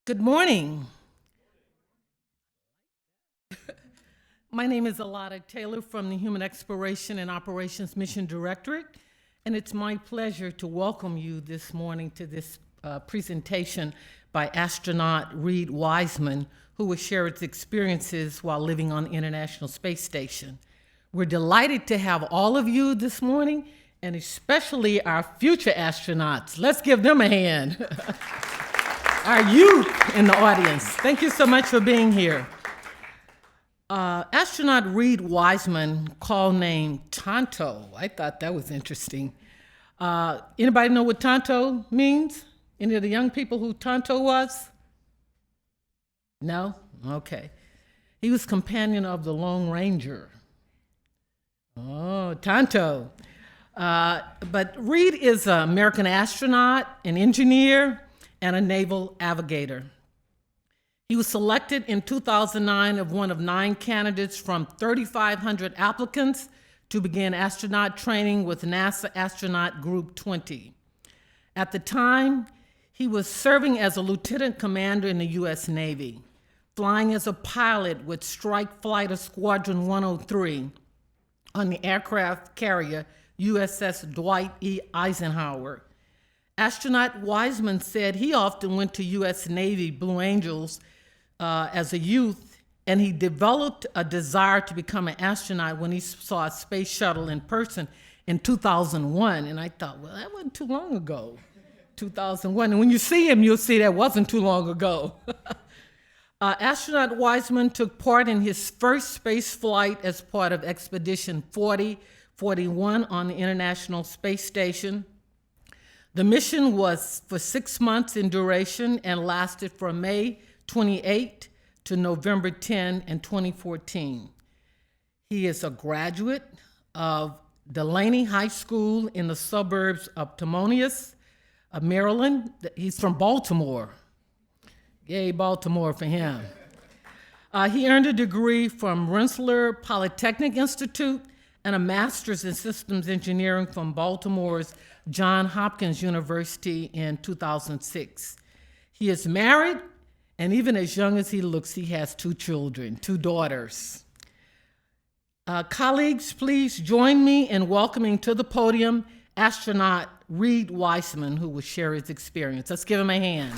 Good morning. My name is Alada Taylor from the Human Exploration and Operations Mission Directorate, and it's my pleasure to welcome you this morning to this presentation by astronaut Reid Wiseman, who will share its experiences while living on the International Space Station. We're delighted to have all of you this morning, and especially our future astronauts. Let's give them a hand. Our youth in the audience. Thank you so much for being here. Astronaut Reid Wiseman, call name Tonto. I thought that was interesting. Anybody know what Tonto means? Any of the young people who Tonto was? No? Okay. He was companion of the Lone Ranger. Oh, Tonto. But Reid is an American astronaut, an engineer, and a naval navigator. He was selected in 2009 of one of 9 candidates from 3,500 applicants to begin astronaut training with NASA Astronaut Group 20. At the time, he was serving as a lieutenant commander in the U.S. Navy, flying as a pilot with Strike Fighter Squadron 103 on the aircraft carrier USS Dwight E. Eisenhower. Astronaut Wiseman said he often went to U.S. Navy Blue Angels as a youth, and he developed a desire to become an astronaut when he saw a space shuttle in person in 2001. And I thought, well, that wasn't too long ago, 2001. And when you see him, you'll see that wasn't too long ago. Astronaut Wiseman took part in his first space flight as part of Expedition 4041 on the International Space Station. The mission was for 6 months in duration and lasted from May 28 to November 10 in 2014. He is a graduate of Delaney High School in the suburbs of Timonius, Maryland. He's from Baltimore. Yay, Baltimore for him. He earned a degree from Rensselaer Polytechnic Institute and a master's in systems engineering from Baltimore's Johns Hopkins University in 2006. He is married, and even as young as he looks, he has 2 children, 2 daughters. Colleagues, please join me in welcoming to the podium astronaut Reid Wiseman, who will share his experience. Let's give him a hand.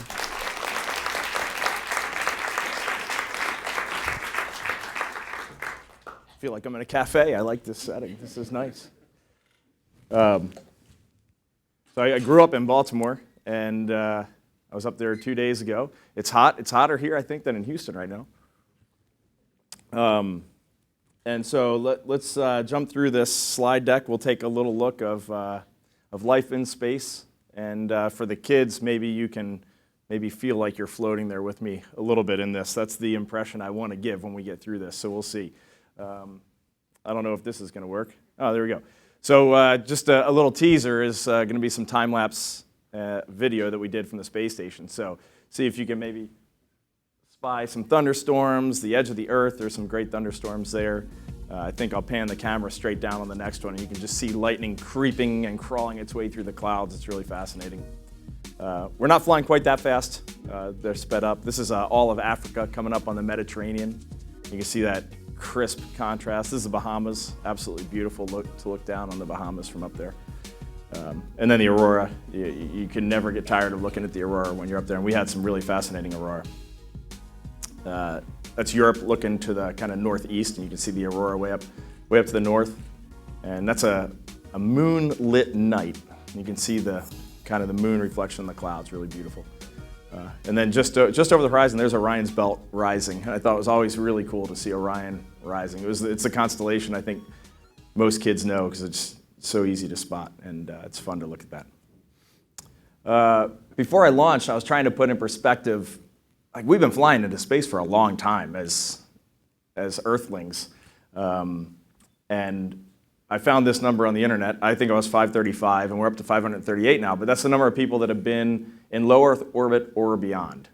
I feel like I'm in a cafe. I like this setting. This is nice. So I grew up in Baltimore, and I was up there 2 days ago. It's hot. It's hotter here, I think, than in Houston right now. And so let's jump through this slide deck. We'll take a little look of life in space. And for the kids, maybe you can feel like you're floating there with me a little bit in this. That's the impression I want to give when we get through this, so we'll see. I don't know if this is going to work. Oh, there we go. So just a little teaser is going to be some time-lapse video that we did from the space station. So see if you can maybe spy some thunderstorms, the edge of the Earth. There's some great thunderstorms there. I think I'll pan the camera straight down on the next one, and you can just see lightning creeping and crawling its way through the clouds. It's really fascinating. We're not flying quite that fast. They're sped up. This is all of Africa coming up on the Mediterranean. You can see that crisp contrast. This is the Bahamas. Absolutely beautiful to look down on the Bahamas from up there. And then the aurora. You can never get tired of looking at the aurora when you're up there. And we had some really fascinating aurora. That's Europe looking to the kind of northeast, and you can see the aurora way up to the north. And that's a moonlit night. You can see the kind of the moon reflection in the clouds. Really beautiful. And then just over the horizon, there's Orion's belt rising. And I thought it was always really cool to see Orion rising. It's a constellation I think most kids know because it's so easy to spot, and it's fun to look at that. Before I launched, I was trying to put in perspective, like we've been flying into space for a long time as Earthlings, and I found this number on the internet. I think it was 535, and we're up to 538 now, but that's the number of people that have been in low Earth orbit or beyond.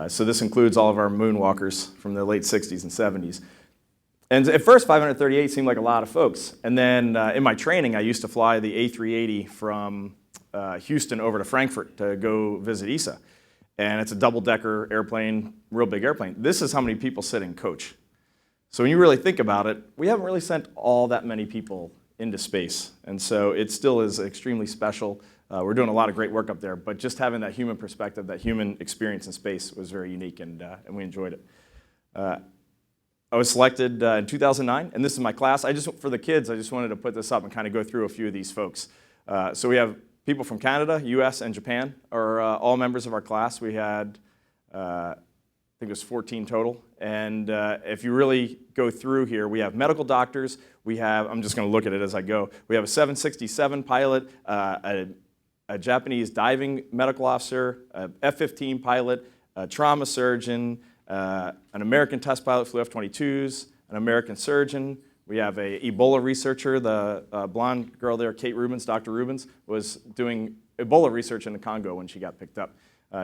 So this includes all of our moonwalkers from the late 60s and 70s. And at first, 538 seemed like a lot of folks. And then in my training, I used to fly the A380 from Houston over to Frankfurt to go visit ESA. and it's a double-decker airplane, real big airplane. This is how many people sit in coach. So when you really think about it, we haven't really sent all that many people into space, and so it still is extremely special. We're doing a lot of great work up there, but just having that human perspective, that human experience in space was very unique, and we enjoyed it. I was selected in 2009, and this is my class. For the kids, I just wanted to put this up and kind of go through a few of these folks. So we have people from Canada, US, and Japan are all members of our class. We had, I think it was 14 total. And if you really go through here, we have medical doctors. We have, I'm just going to look at it as I go. We have a 767 pilot, a Japanese diving medical officer, a F-15 pilot, a trauma surgeon, an American test pilot flew F-22s, an American surgeon. We have a Ebola researcher, the blonde girl there, Kate Rubens, Dr. Rubens, was doing Ebola research in the Congo when she got picked up.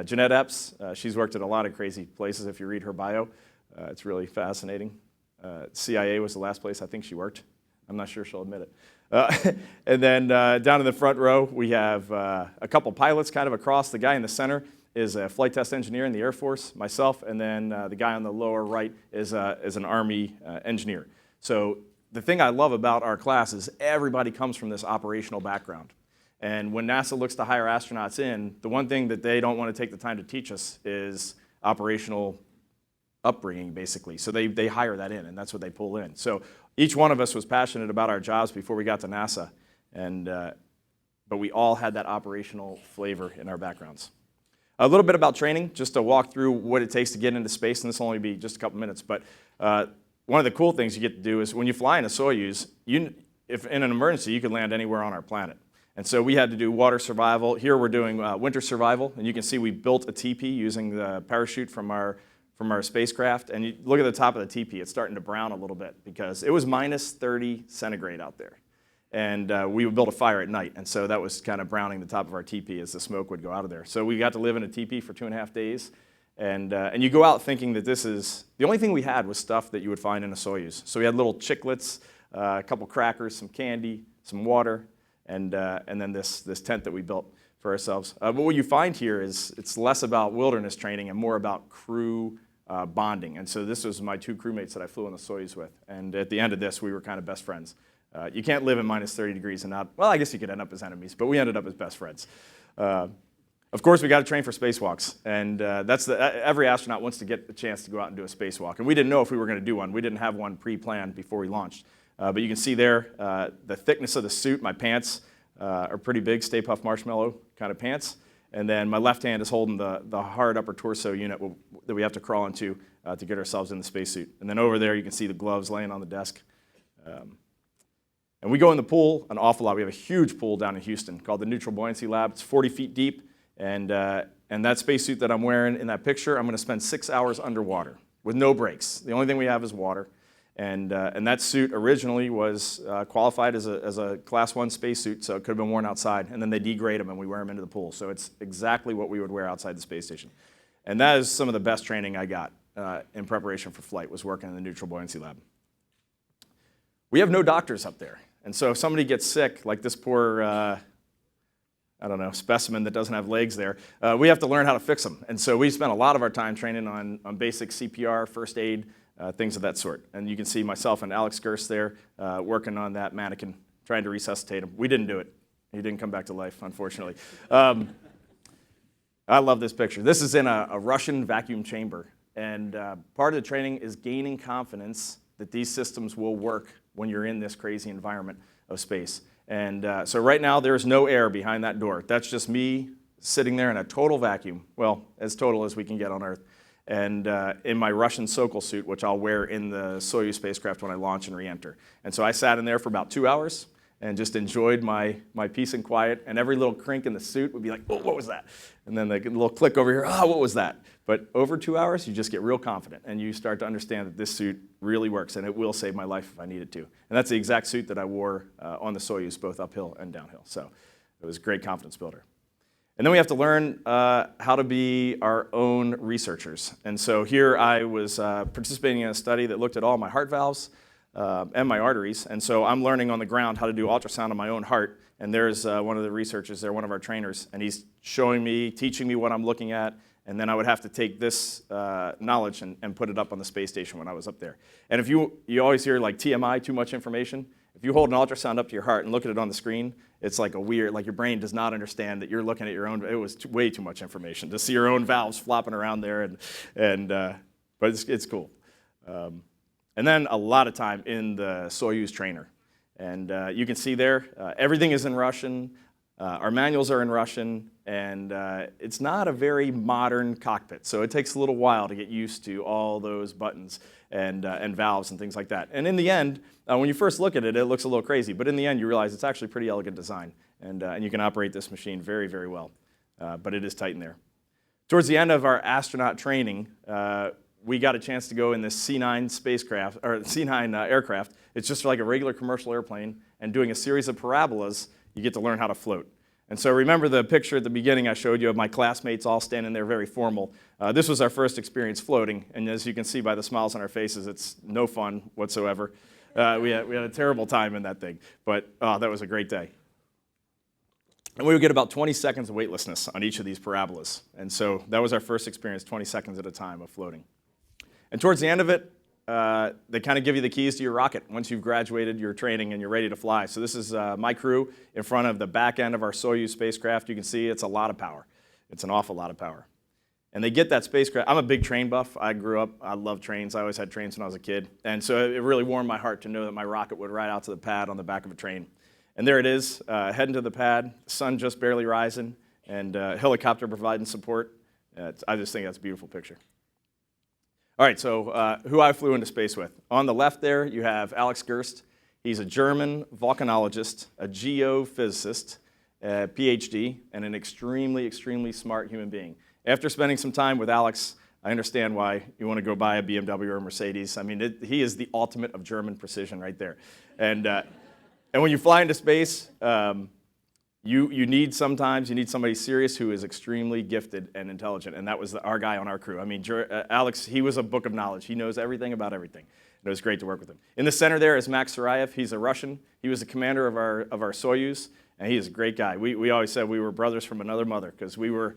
Jeanette Epps, she's worked at a lot of crazy places if you read her bio. It's really fascinating. CIA was the last place I think she worked. I'm not sure she'll admit it. And then down in the front row, we have a couple pilots kind of across. The guy in the center is a flight test engineer in the Air Force, myself, and then the guy on the lower right is an Army engineer. So the thing I love about our class is everybody comes from this operational background. And when NASA looks to hire astronauts in, the one thing that they don't want to take the time to teach us is operational upbringing, basically. So they hire that in, and that's what they pull in. So each one of us was passionate about our jobs before we got to NASA, and but we all had that operational flavor in our backgrounds. A little bit about training, just to walk through what it takes to get into space, and this will only be just a couple minutes, but one of the cool things you get to do is when you fly in a Soyuz, if in an emergency, you could land anywhere on our planet. And so we had to do water survival. Here we're doing winter survival, and you can see we built a teepee using the parachute from our spacecraft. And you look at the top of the teepee, it's starting to brown a little bit because it was minus 30 centigrade out there. And we would build a fire at night, and so that was kind of browning the top of our teepee as the smoke would go out of there. So we got to live in a teepee for 2.5 days. And you go out thinking that this is, the only thing we had was stuff that you would find in a Soyuz. So we had little chiclets, a couple crackers, some candy, some water, and then this tent that we built for ourselves. But what you find here is it's less about wilderness training and more about crew bonding. And so this was my 2 crewmates that I flew in the Soyuz with. And at the end of this, we were kind of best friends. You can't live in minus 30 degrees and not, well, I guess you could end up as enemies, but we ended up as best friends. Of course, we got to train for spacewalks, and every astronaut wants to get the chance to go out and do a spacewalk. And we didn't know if we were going to do one. We didn't have one pre-planned before we launched. But you can see there the thickness of the suit. My pants are pretty big, Stay Puft Marshmallow kind of pants. And then my left hand is holding the hard upper torso unit that we have to crawl into to get ourselves in the spacesuit. And then over there, you can see the gloves laying on the desk. And we go in the pool an awful lot. We have a huge pool down in Houston called the Neutral Buoyancy Lab. It's 40 feet deep. And that spacesuit that I'm wearing in that picture, I'm going to spend 6 hours underwater with no breaks. The only thing we have is water. And that suit originally was qualified as a Class 1 spacesuit, so it could have been worn outside. And then they degrade them and we wear them into the pool. So it's exactly what we would wear outside the space station. And that is some of the best training I got in preparation for flight, was working in the Neutral Buoyancy Lab. We have no doctors up there. And so if somebody gets sick, like this poor I don't know, specimen that doesn't have legs there, we have to learn how to fix them. And so we spent a lot of our time training on basic CPR, first aid, things of that sort. And you can see myself and Alex Gerst there working on that mannequin, trying to resuscitate him. We didn't do it. He didn't come back to life, unfortunately. I love this picture. This is in a Russian vacuum chamber. And part of the training is gaining confidence that these systems will work when you're in this crazy environment of space. And so right now, there's no air behind that door. That's just me sitting there in a total vacuum, well, as total as we can get on Earth, and in my Russian Sokol suit, which I'll wear in the Soyuz spacecraft when I launch and re-enter. And so I sat in there for about 2 hours and just enjoyed my peace and quiet, and every little crink in the suit would be like, oh, what was that? And then the little click over here, oh, what was that? But over 2 hours, you just get real confident, and you start to understand that this suit really works, and it will save my life if I need it to. And that's the exact suit that I wore on the Soyuz, both uphill and downhill. So it was a great confidence builder. And then we have to learn how to be our own researchers. And so here I was participating in a study that looked at all my heart valves and my arteries. And so I'm learning on the ground how to do ultrasound on my own heart. And there's one of the researchers there, one of our trainers, and he's showing me, teaching me what I'm looking at. and then I would have to take this knowledge and put it up on the space station when I was up there. And if you always hear like TMI, too much information. If you hold an ultrasound up to your heart and look at it on the screen, it's like like your brain does not understand that you're looking at your own. It was way too much information to see your own valves flopping around there, but it's cool. And then a lot of time in the Soyuz trainer. And you can see there, everything is in Russian. Our manuals are in Russian, and it's not a very modern cockpit, so it takes a little while to get used to all those buttons and valves and things like that. And in the end, when you first look at it, it looks a little crazy, but in the end, you realize it's actually pretty elegant design, and you can operate this machine very, very well. But it is tight in there. Towards the end of our astronaut training, we got a chance to go in this C9 spacecraft, or C9 aircraft. It's just like a regular commercial airplane, and doing a series of parabolas, you get to learn how to float. And so remember the picture at the beginning I showed you of my classmates all standing there very formal. This was our first experience floating, and as you can see by the smiles on our faces, it's no fun whatsoever. We had a terrible time in that thing, but that was a great day. And we would get about 20 seconds of weightlessness on each of these parabolas. And so that was our first experience, 20 seconds at a time of floating. And towards the end of it, they kind of give you the keys to your rocket once you've graduated your training and you're ready to fly. So this is my crew in front of the back end of our Soyuz spacecraft. You can see it's a lot of power. It's an awful lot of power. And they get that spacecraft. I'm a big train buff. I grew up, I love trains. I always had trains when I was a kid. And so it really warmed my heart to know that my rocket would ride out to the pad on the back of a train. And there it is, heading to the pad, sun just barely rising, and helicopter providing support. I just think that's a beautiful picture. All right, so who I flew into space with. On the left there, you have Alex Gerst. He's a German volcanologist, a geophysicist, a PhD, and an extremely, extremely smart human being. After spending some time with Alex, I understand why you want to go buy a BMW or a Mercedes. I mean, he is the ultimate of German precision right there. And when you fly into space, you need somebody serious who is extremely gifted and intelligent, and that was our guy on our crew. I mean, Alex, he was a book of knowledge. He knows everything about everything. It was great to work with him. In the center there is Max Sarayev. He's a Russian. He was the commander of our Soyuz, and he is a great guy. We always said we were brothers from another mother because we were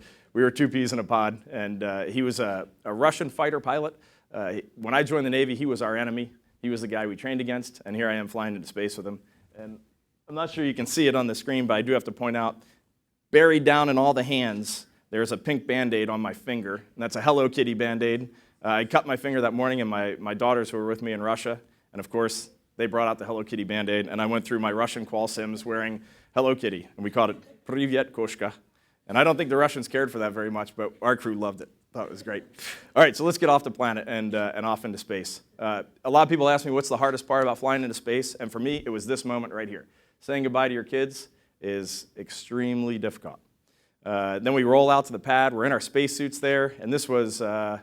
two peas in a pod, and he was a Russian fighter pilot. When I joined the Navy, he was our enemy. He was the guy we trained against, and here I am flying into space with him. And I'm not sure you can see it on the screen, but I do have to point out, buried down in all the hands, there's a pink Band-Aid on my finger, and that's a Hello Kitty Band-Aid. I cut my finger that morning, and my daughters who were with me in Russia, and of course, they brought out the Hello Kitty Band-Aid, and I went through my Russian qual sims wearing Hello Kitty, and we called it Privyet Koshka. And I don't think the Russians cared for that very much, but our crew loved it. Thought it was great. All right, so let's get off the planet and off into space. A lot of people ask me what's the hardest part about flying into space, and for me, it was this moment right here. Saying goodbye to your kids is extremely difficult. Then we roll out to the pad. We're in our spacesuits there, and this was the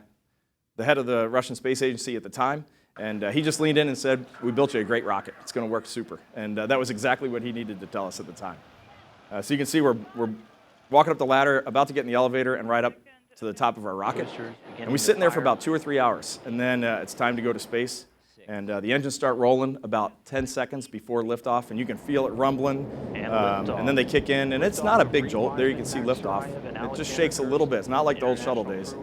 head of the Russian Space Agency at the time, and he just leaned in and said, "We built you a great rocket. It's going to work super." And that was exactly what he needed to tell us at the time. So you can see we're walking up the ladder, about to get in the elevator and ride up to the top of our rocket. And we sit in there for about 2 or 3 hours, and then it's time to go to space. And the engines start rolling about 10 seconds before liftoff, and you can feel it rumbling. And then they kick in, and it's not a big jolt. There you can see liftoff. It just shakes a little bit. It's not like the old shuttle days.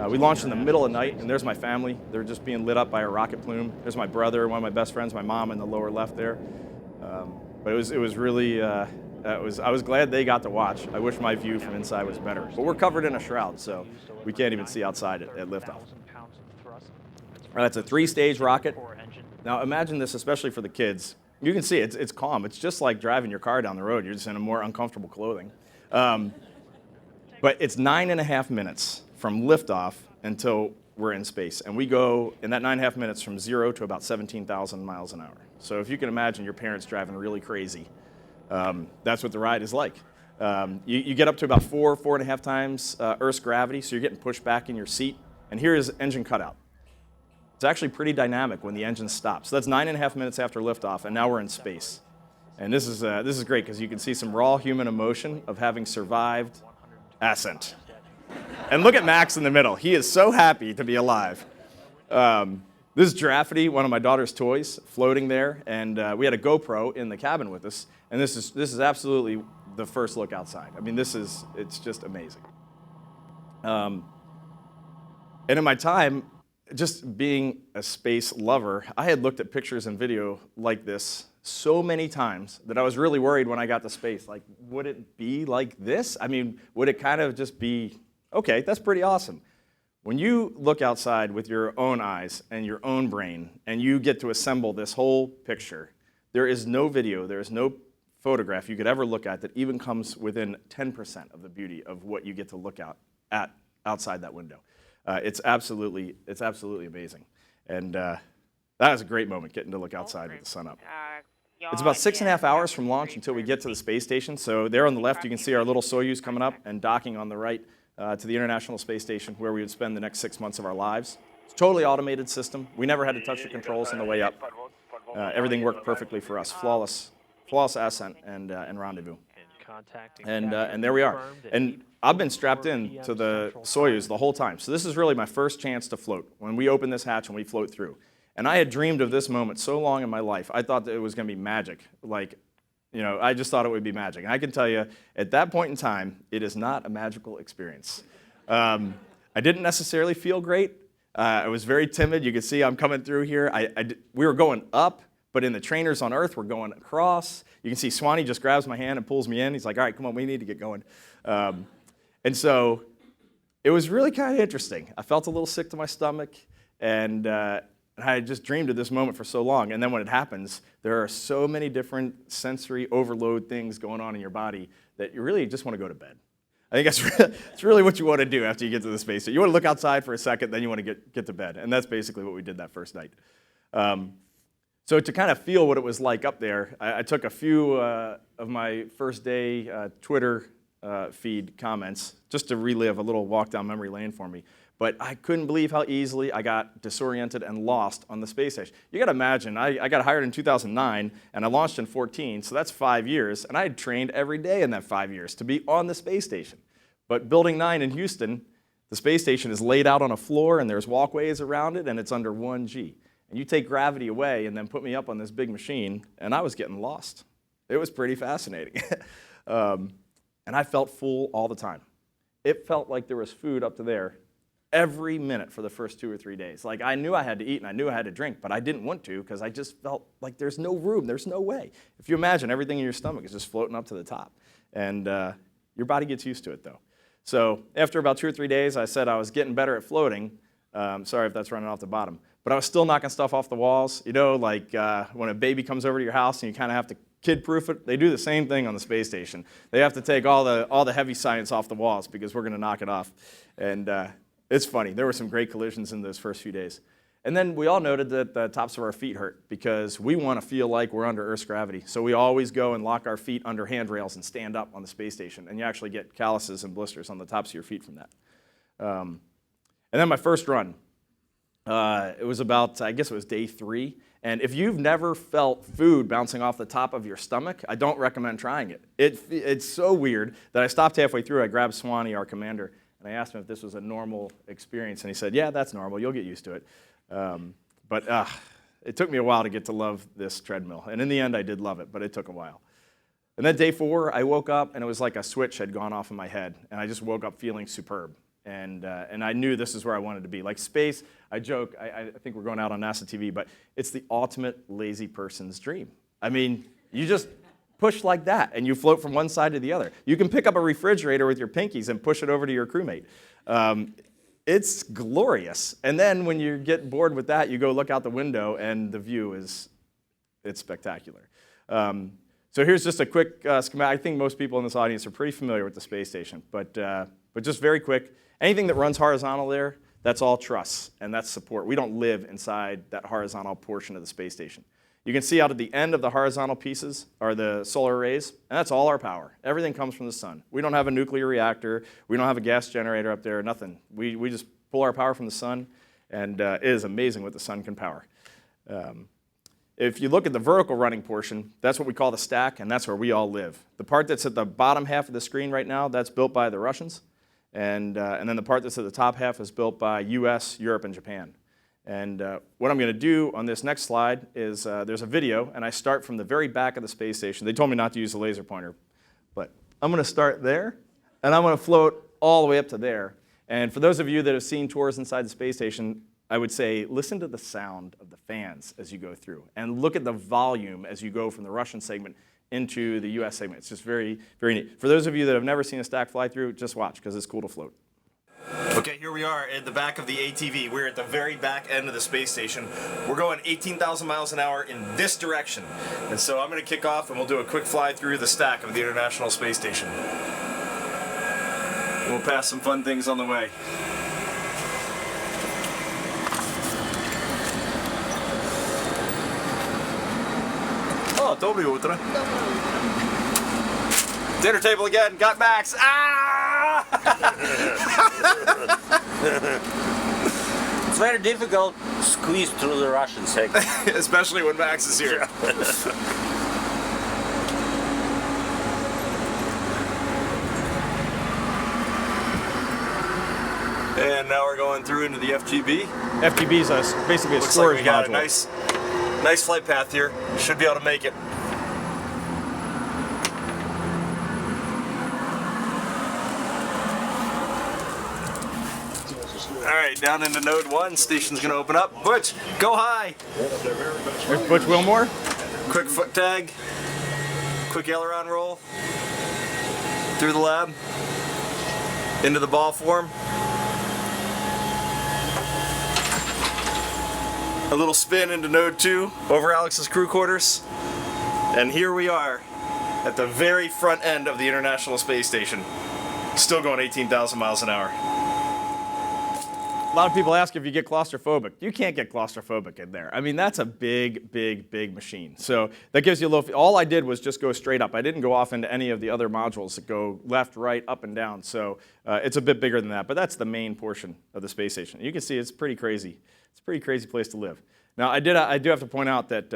We launched in the middle of the night, and there's my family. They're just being lit up by a rocket plume. There's my brother, one of my best friends, my mom in the lower left there. But it was really, I was glad they got to watch. I wish my view from inside was better. But we're covered in a shroud, so we can't even see outside at liftoff. That's a 3-stage rocket. Now imagine this, especially for the kids. You can see it's calm. It's just like driving your car down the road. You're just in a more uncomfortable clothing. But it's 9.5 minutes from liftoff until we're in space. And we go, in that 9.5 minutes, from 0 to about 17,000 miles an hour. So if you can imagine your parents driving really crazy, that's what the ride is like. You get up to about 4.5 times Earth's gravity, so you're getting pushed back in your seat. And here is engine cutout. It's actually pretty dynamic when the engine stops. So that's 9.5 minutes after liftoff, and now we're in space. And this is great because you can see some raw human emotion of having survived ascent. And look at Max in the middle. He is so happy to be alive. This is Giraffity, one of my daughter's toys, floating there, and we had a GoPro in the cabin with us. And this is absolutely the first look outside. I mean, it's just amazing. And in my time, just being a space lover, I had looked at pictures and video like this so many times that I was really worried when I got to space. Like, would it be like this? I mean, would it kind of just be, okay, that's pretty awesome. When you look outside with your own eyes and your own brain, and you get to assemble this whole picture, there is no video, there is no photograph you could ever look at that even comes within 10% of the beauty of what you get to look at outside that window. It's absolutely amazing. And that was a great moment, getting to look outside with the sun up. It's about 6.5 hours from launch until we get to the space station. So there on the left, you can see our little Soyuz coming up and docking on the right to the International Space Station, where we would spend the next 6 months of our lives. It's a totally automated system. We never had to touch the controls on the way up. Everything worked perfectly for us. Flawless ascent and rendezvous. And there we are. And I've been strapped in to the Soyuz the whole time. So this is really my first chance to float, when we open this hatch and we float through. And I had dreamed of this moment so long in my life. I thought that it was going to be magic. Like, you know, I just thought it would be magic. And I can tell you, at that point in time, it is not a magical experience. I didn't necessarily feel great. I was very timid. You can see I'm coming through here. We were going up, but in the trainers on Earth, we're going across. You can see Swanee just grabs my hand and pulls me in. He's like, all right, come on, we need to get going. And so it was really kind of interesting. I felt a little sick to my stomach, and I had just dreamed of this moment for so long. And then when it happens, there are so many different sensory overload things going on in your body that you really just want to go to bed. I think that's really what you want to do after you get to the space station. You want to look outside for a second, then you want to get to bed. And that's basically what we did that first night. So to kind of feel what it was like up there, I took a few of my first day Twitter feed comments just to relive a little walk down memory lane for me. But I couldn't believe how easily I got disoriented and lost on the space station. You got to imagine, I got hired in 2009, and I launched in 2014, so that's 5 years, and I had trained every day in that 5 years to be on the space station. But Building 9 in Houston, the space station is laid out on a floor, and there's walkways around it, and it's under 1G. And you take gravity away and then put me up on this big machine, and I was getting lost. It was pretty fascinating. And I felt full all the time. It felt like there was food up to there every minute for the first 2 or 3 days. Like, I knew I had to eat and I knew I had to drink, but I didn't want to because I just felt like there's no room, there's no way. If you imagine, everything in your stomach is just floating up to the top. And your body gets used to it, though. So after about 2 or 3 days, I said I was getting better at floating. Sorry if that's running off the bottom. But I was still knocking stuff off the walls. You know, like when a baby comes over to your house and you kind of have to kid-proof it, they do the same thing on the space station. They have to take all the heavy science off the walls because we're going to knock it off. And it's funny. There were some great collisions in those first few days. And then we all noted that the tops of our feet hurt because we want to feel like we're under Earth's gravity. So we always go and lock our feet under handrails and stand up on the space station. And you actually get calluses and blisters on the tops of your feet from that. And then my first run, it was about, I guess it was day 3. And if you've never felt food bouncing off the top of your stomach, I don't recommend trying it. It's so weird that I stopped halfway through. I grabbed Swanee, our commander, and I asked him if this was a normal experience. And he said, yeah, that's normal. You'll get used to it. But it took me a while to get to love this treadmill. And in the end, I did love it, but it took a while. And then day 4, I woke up, and it was like a switch had gone off in my head. And I just woke up feeling superb. And I knew this is where I wanted to be. Like space, I joke, I think we're going out on NASA TV, but it's the ultimate lazy person's dream. I mean, you just push like that, and you float from one side to the other. You can pick up a refrigerator with your pinkies and push it over to your crewmate. It's glorious. And then when you get bored with that, you go look out the window, and the view it's spectacular. So here's just a quick schematic. I think most people in this audience are pretty familiar with the space station, but just very quick. Anything that runs horizontal there, that's all truss, and that's support. We don't live inside that horizontal portion of the space station. You can see out at the end of the horizontal pieces are the solar arrays, and that's all our power. Everything comes from the sun. We don't have a nuclear reactor. We don't have a gas generator up there, nothing. We just pull our power from the sun, and it is amazing what the sun can power. If you look at the vertical running portion, that's what we call the stack, and that's where we all live. The part that's at the bottom half of the screen right now, that's built by the Russians. And then the part that's at the top half is built by US, Europe, and Japan. And what I'm going to do on this next slide is there's a video, and I start from the very back of the space station. They told me not to use the laser pointer, but I'm going to start there, and I'm going to float all the way up to there. And for those of you that have seen tours inside the space station, I would say listen to the sound of the fans as you go through, and look at the volume as you go from the Russian segment into the US segment. It's just very, very neat. For those of you that have never seen a stack fly through, just watch, because it's cool to float. Okay, here we are at the back of the ATV. We're at the very back end of the space station. We're going 18,000 miles an hour in this direction. And so I'm going to kick off and we'll do a quick fly through the stack of the International Space Station. We'll pass some fun things on the way. Oh, доброе утро. Dinner table again, got Max. Ah! It's very difficult to squeeze through the Russian segment. Especially when Max is here. And now we're going through into the FGB. FGB is basically a Looks storage like we got a module. nice flight path here. Should be able to make it. All right, down into node 1. Station's gonna open up. Butch, go high. There's Butch Wilmore. Quick foot tag. Quick aileron roll. Through the lab. Into the ball form. A little spin into node 2 over Alex's crew quarters. And here we are at the very front end of the International Space Station. Still going 18,000 miles an hour. A lot of people ask if you get claustrophobic. You can't get claustrophobic in there. I mean, that's a big, big, big machine. So that gives you a little, all I did was just go straight up. I didn't go off into any of the other modules that go left, right, up, and down. So it's a bit bigger than that, but that's the main portion of the space station. You can see it's pretty crazy. It's a pretty crazy place to live. Now, I do have to point out that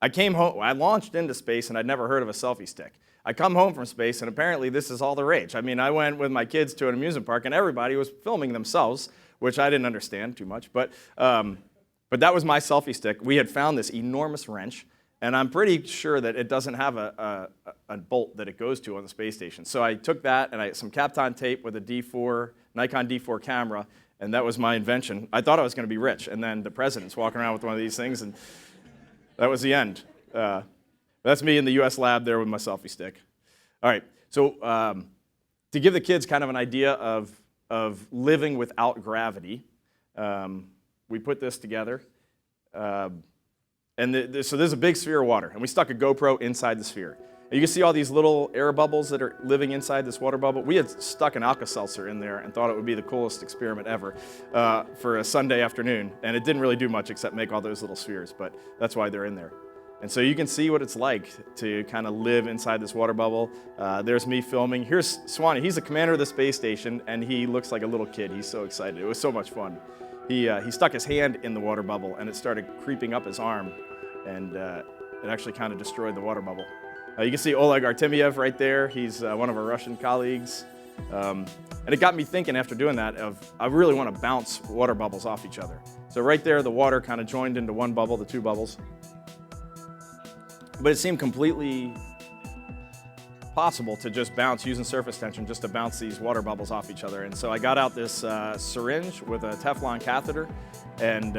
I came home, I launched into space and I'd never heard of a selfie stick. I come home from space and apparently this is all the rage. I mean, I went with my kids to an amusement park and everybody was filming themselves, which I didn't understand too much, but that was my selfie stick. We had found this enormous wrench, and I'm pretty sure that it doesn't have a bolt that it goes to on the space station. So I took that and some Kapton tape with a Nikon D4 camera, and that was my invention. I thought I was going to be rich, and then the president's walking around with one of these things, and that was the end. That's me in the US lab there with my selfie stick. All right, so to give the kids kind of an idea of living without gravity, we put this together. So there's a big sphere of water, and we stuck a GoPro inside the sphere. And you can see all these little air bubbles that are living inside this water bubble. We had stuck an Alka-Seltzer in there and thought it would be the coolest experiment ever for a Sunday afternoon, and it didn't really do much except make all those little spheres, but that's why they're in there. And so you can see what it's like to kind of live inside this water bubble. There's me filming. Here's Swanee. He's the commander of the space station, and he looks like a little kid. He's so excited. It was so much fun. He stuck his hand in the water bubble, and it started creeping up his arm, and it actually kind of destroyed the water bubble. You can see Oleg Artemyev right there. He's one of our Russian colleagues. And it got me thinking after doing that I really want to bounce water bubbles off each other. So right there, the water kind of joined into one bubble, the two bubbles. But it seemed completely possible to just bounce, using surface tension, just to bounce these water bubbles off each other. And so I got out this syringe with a Teflon catheter, and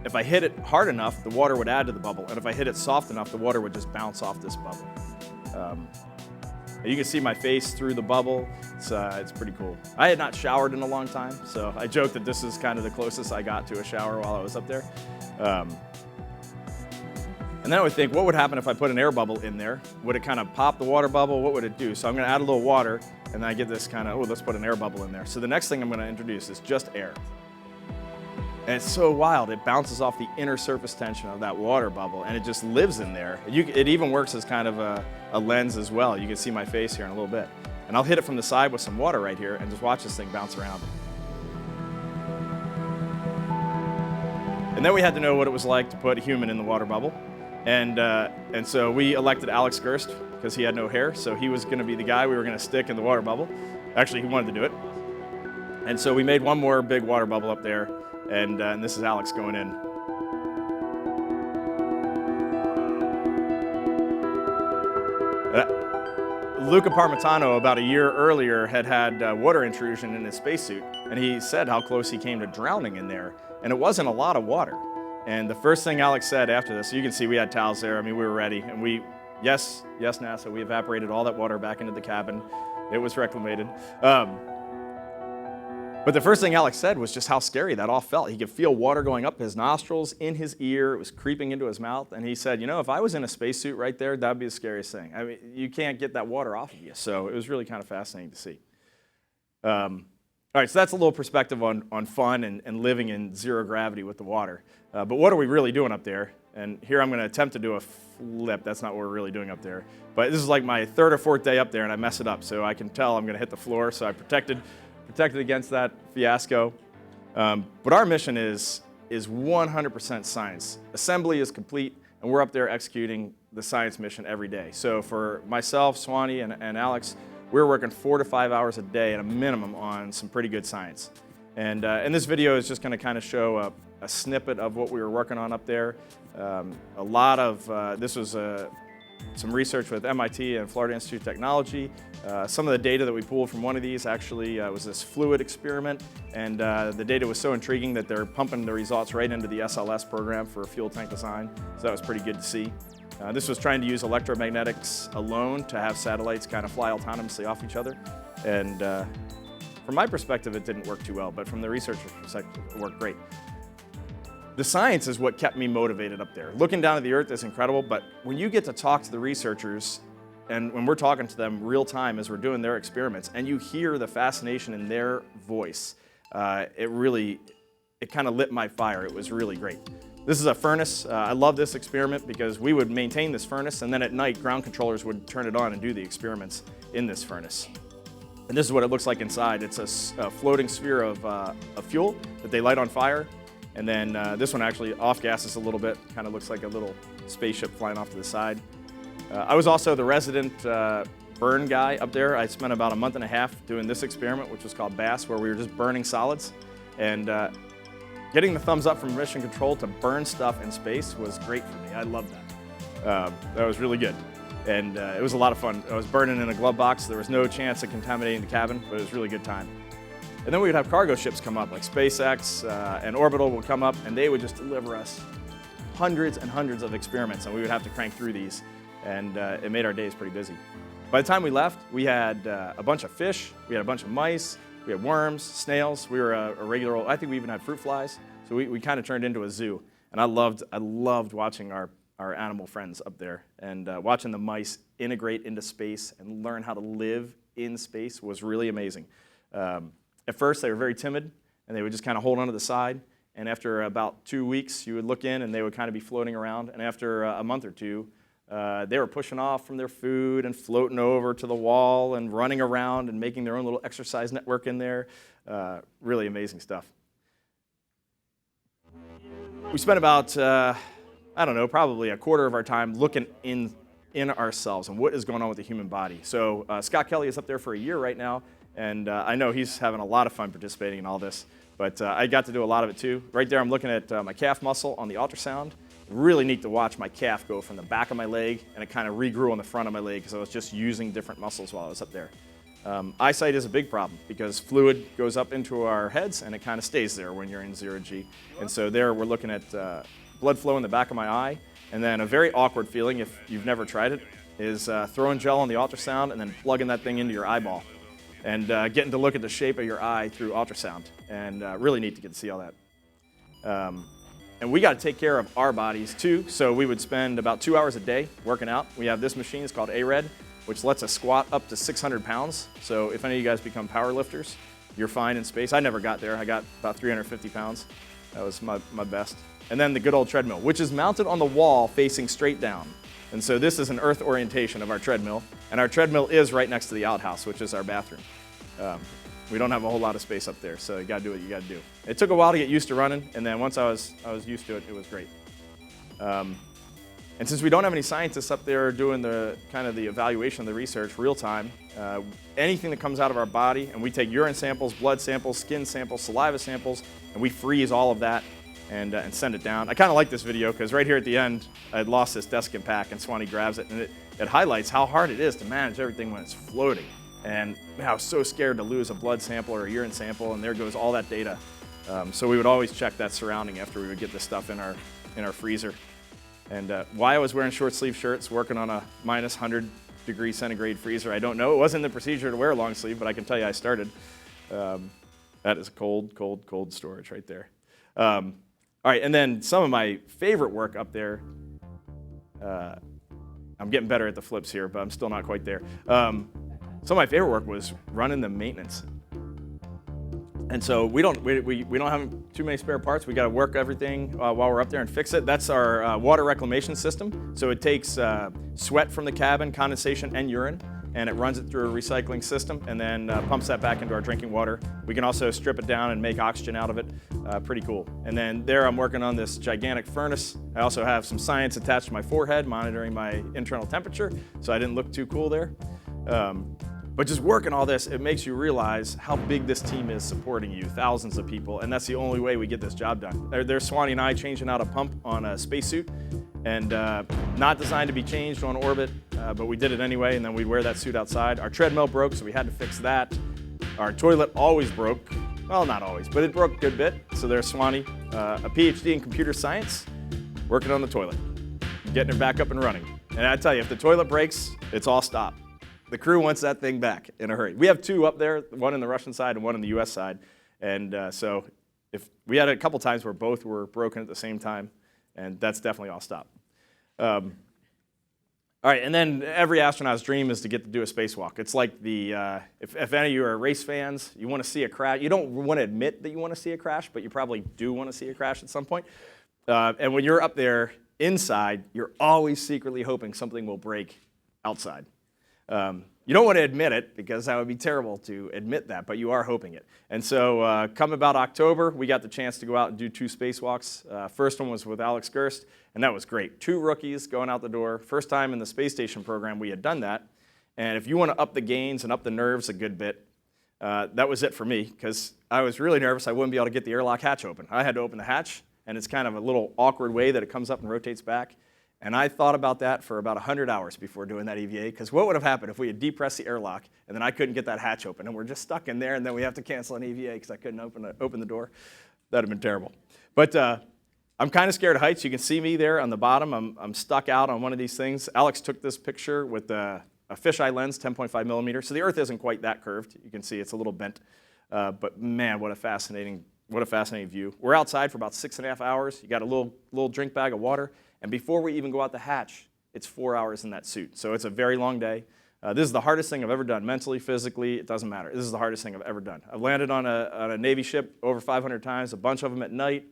if I hit it hard enough, the water would add to the bubble. And if I hit it soft enough, the water would just bounce off this bubble. You can see my face through the bubble. It's pretty cool. I had not showered in a long time, so I joked that this is kind of the closest I got to a shower while I was up there. And then I would think, what would happen if I put an air bubble in there? Would it kind of pop the water bubble? What would it do? So I'm going to add a little water, and then I get this kind of, let's put an air bubble in there. So the next thing I'm going to introduce is just air. And it's so wild. It bounces off the inner surface tension of that water bubble, and it just lives in there. It even works as kind of a lens as well. You can see my face here in a little bit. And I'll hit it from the side with some water right here and just watch this thing bounce around. And then we had to know what it was like to put a human in the water bubble. And so we elected Alex Gerst because he had no hair, so he was going to be the guy we were going to stick in the water bubble. Actually, he wanted to do it. And so we made one more big water bubble up there, and this is Alex going in. Luca Parmitano, about a year earlier, had water intrusion in his spacesuit, and he said how close he came to drowning in there, and it wasn't a lot of water. And the first thing Alex said after this, you can see we had towels there, I mean, we were ready, and yes, NASA, we evaporated all that water back into the cabin. It was reclamated. But the first thing Alex said was just how scary that all felt. He could feel water going up his nostrils, in his ear, it was creeping into his mouth, and he said, you know, if I was in a spacesuit right there, that'd be the scariest thing. I mean, you can't get that water off of you, so it was really kind of fascinating to see. All right, so that's a little perspective on fun and living in zero gravity with the water. But what are we really doing up there? And here I'm going to attempt to do a flip. That's not what we're really doing up there. But this is like my third or fourth day up there, and I mess it up, so I can tell I'm going to hit the floor, so I protected against that fiasco. But our mission is 100% science. Assembly is complete, and we're up there executing the science mission every day. So for myself, Swanee, and Alex, we're working 4 to 5 hours a day at a minimum on some pretty good science. And this video is just going to kind of show a snippet of what we were working on up there. A lot of, this was some research with MIT and Florida Institute of Technology. Some of the data that we pulled from one of these actually was this fluid experiment, and the data was so intriguing that they're pumping the results right into the SLS program for fuel tank design, so that was pretty good to see. This was trying to use electromagnetics alone to have satellites kind of fly autonomously off each other, and from my perspective it didn't work too well, but from the researcher's perspective it worked great. The science is what kept me motivated up there. Looking down at the Earth is incredible, but when you get to talk to the researchers, and when we're talking to them real time as we're doing their experiments, and you hear the fascination in their voice, it kind of lit my fire. It was really great. This is a furnace. I love this experiment because we would maintain this furnace, and then at night, ground controllers would turn it on and do the experiments in this furnace. And this is what it looks like inside. It's a floating sphere of fuel that they light on fire. And then this one actually off-gasses a little bit, kind of looks like a little spaceship flying off to the side. I was also the resident burn guy up there. I spent about a month and a half doing this experiment, which was called BASS, where we were just burning solids. And getting the thumbs up from mission control to burn stuff in space was great for me. I loved that. That was really good. And it was a lot of fun. I was burning in a glove box. There was no chance of contaminating the cabin, but it was a really good time. And then we would have cargo ships come up, like SpaceX and Orbital would come up, and they would just deliver us hundreds and hundreds of experiments, and we would have to crank through these, and it made our days pretty busy. By the time we left, we had a bunch of fish, we had a bunch of mice, we had worms, snails, we were a regular old, I think we even had fruit flies, so we kind of turned into a zoo. And I loved watching our animal friends up there, and watching the mice integrate into space and learn how to live in space was really amazing. At first, they were very timid, and they would just kind of hold onto the side. And after about 2 weeks, you would look in, and they would kind of be floating around. And after a month or two, they were pushing off from their food and floating over to the wall and running around and making their own little exercise network in there. Really amazing stuff. We spent about, I don't know, probably a quarter of our time looking in ourselves and what is going on with the human body. So Scott Kelly is up there for a year right now. And I know he's having a lot of fun participating in all this, but I got to do a lot of it too. Right there I'm looking at my calf muscle on the ultrasound. Really neat to watch my calf go from the back of my leg, and it kind of regrew on the front of my leg because I was just using different muscles while I was up there. Eyesight is a big problem because fluid goes up into our heads and it kind of stays there when you're in zero G. And so there we're looking at blood flow in the back of my eye, and then a very awkward feeling, if you've never tried it, is throwing gel on the ultrasound and then plugging that thing into your eyeball. And getting to look at the shape of your eye through ultrasound, and really neat to get to see all that. And we got to take care of our bodies too, so we would spend about 2 hours a day working out. We have this machine, it's called ARED, which lets us squat up to 600 pounds. So if any of you guys become power lifters, you're fine in space. I never got there, I got about 350 pounds. That was my best. And then the good old treadmill, which is mounted on the wall facing straight down. And so this is an Earth orientation of our treadmill, and our treadmill is right next to the outhouse, which is our bathroom. We don't have a whole lot of space up there, so you gotta do what you gotta do. It took a while to get used to running, and then once I was used to it, it was great. And since we don't have any scientists up there doing the kind of the evaluation of the research real time, anything that comes out of our body, and we take urine samples, blood samples, skin samples, saliva samples, and we freeze all of that and send it down. I kind of like this video because right here at the end, I had lost this desk and pack, and Swanee grabs it, and it highlights how hard it is to manage everything when it's floating. And I was so scared to lose a blood sample or a urine sample, and there goes all that data. So we would always check that surrounding after we would get the stuff in our freezer. And why I was wearing short sleeve shirts working on a minus 100 centigrade freezer, I don't know. It wasn't the procedure to wear a long sleeve, but I can tell you I started. That is cold, cold, cold storage right there. All right, and then some of my favorite work up there, I'm getting better at the flips here, but I'm still not quite there. Some of my favorite work was running the maintenance. And so we don't have too many spare parts. We got to work everything while we're up there and fix it. That's our water reclamation system. So it takes sweat from the cabin, condensation, and urine, and it runs it through a recycling system and then pumps that back into our drinking water. We can also strip it down and make oxygen out of it. Pretty cool. And then there I'm working on this gigantic furnace. I also have some science attached to my forehead, monitoring my internal temperature, so I didn't look too cool there. But just working all this, it makes you realize how big this team is supporting you, thousands of people, and that's the only way we get this job done. There's Swanee and I changing out a pump on a spacesuit, and not designed to be changed on orbit, but we did it anyway, and then we'd wear that suit outside. Our treadmill broke, so we had to fix that. Our toilet always broke. Well, not always, but it broke a good bit. So there's Swanee, a PhD in computer science, working on the toilet, getting it back up and running. And I tell you, if the toilet breaks, it's all stop. The crew wants that thing back in a hurry. We have two up there, one in the Russian side and one in the US side. And so if we had a couple times where both were broken at the same time, and that's definitely all stop. All right, and then every astronaut's dream is to get to do a spacewalk. It's like the, if any of you are race fans, you want to see a crash. You don't want to admit that you want to see a crash, but you probably do want to see a crash at some point. And when you're up there inside, you're always secretly hoping something will break outside. You don't want to admit it because that would be terrible to admit that, but you are hoping it. And so come about October, we got the chance to go out and do 2 spacewalks. First one was with Alex Gerst, and that was great. 2 rookies going out the door. First time in the space station program we had done that. And if you want to up the gains and up the nerves a good bit, that was it for me because I was really nervous I wouldn't be able to get the airlock hatch open. I had to open the hatch, and it's kind of a little awkward way that it comes up and rotates back. And I thought about that for about 100 hours before doing that EVA, because what would have happened if we had depressed the airlock and then I couldn't get that hatch open and we're just stuck in there and then we have to cancel an EVA because I couldn't open the door? That would have been terrible. But I'm kind of scared of heights. You can see me there on the bottom. I'm stuck out on one of these things. Alex took this picture with a fisheye lens, 10.5 millimeter. So the Earth isn't quite that curved. You can see it's a little bent. But man, what a fascinating view. We're outside for about 6.5 hours. You got a little drink bag of water. And before we even go out the hatch, it's 4 hours in that suit. So it's a very long day. This is the hardest thing I've ever done, mentally, physically, it doesn't matter. This is the hardest thing I've ever done. I've landed on a Navy ship over 500 times, a bunch of them at night,